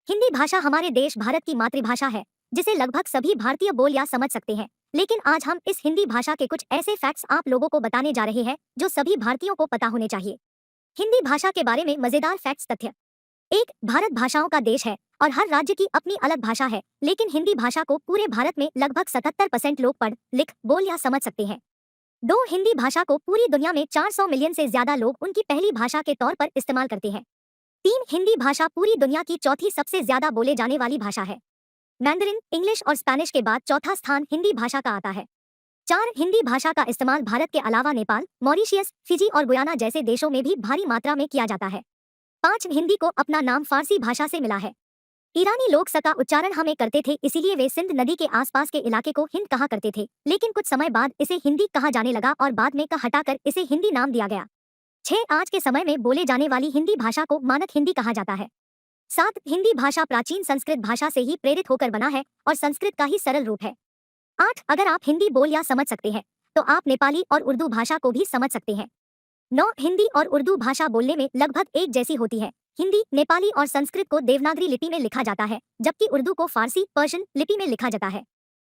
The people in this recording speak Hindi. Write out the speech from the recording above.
हिंदी भाषा हमारे देश भारत की मातृभाषा है, जिसे लगभग सभी भारतीय बोल या समझ सकते हैं। लेकिन आज हम इस हिंदी भाषा के कुछ ऐसे फैक्ट्स आप लोगों को बताने जा रहे हैं जो सभी भारतीयों को पता होने चाहिए। हिंदी भाषा के बारे में मजेदार फैक्ट्स तथ्य। एक, भारत भाषाओं का देश है और हर राज्य की अपनी अलग भाषा है, लेकिन हिंदी भाषा को पूरे भारत में लगभग 77% लोग पढ़, लिख, बोल या समझ सकते हैं। दो, हिंदी भाषा को पूरी दुनिया में 400 मिलियन से ज्यादा लोग उनकी पहली भाषा के तौर पर इस्तेमाल करते हैं। तीन, हिंदी भाषा पूरी दुनिया की चौथी सबसे ज्यादा बोले जाने वाली भाषा है। मैंडरिन, इंग्लिश और स्पेनिश के बाद चौथा स्थान हिंदी भाषा का आता है। चार, हिंदी भाषा का इस्तेमाल भारत के अलावा नेपाल, मॉरिशियस, फिजी और गुयाना जैसे देशों में भी भारी मात्रा में किया जाता है। पाँच, हिंदी को अपना नाम फारसी भाषा से मिला है। ईरानी लोग स का उच्चारण हमें करते थे, इसीलिए वे सिंध नदी के आसपास के इलाके को हिंद कहा करते थे, लेकिन कुछ समय बाद इसे हिंदी कहा जाने लगा और बाद में क हटाकर इसे हिंदी नाम दिया गया। छह, आज के समय में बोले जाने वाली हिंदी भाषा को मानक हिंदी कहा जाता है। सात, हिंदी भाषा प्राचीन संस्कृत भाषा से ही प्रेरित होकर बना है और संस्कृत का ही सरल रूप है। आठ, अगर आप हिंदी बोल या समझ सकते हैं तो आप नेपाली और उर्दू भाषा को भी समझ सकते हैं। नौ, हिंदी और उर्दू भाषा बोलने में लगभग एक जैसी होती है। हिंदी, नेपाली और संस्कृत को देवनागरी लिपि में लिखा जाता है, जबकि उर्दू को फारसी, पर्शियन लिपि में लिखा जाता है।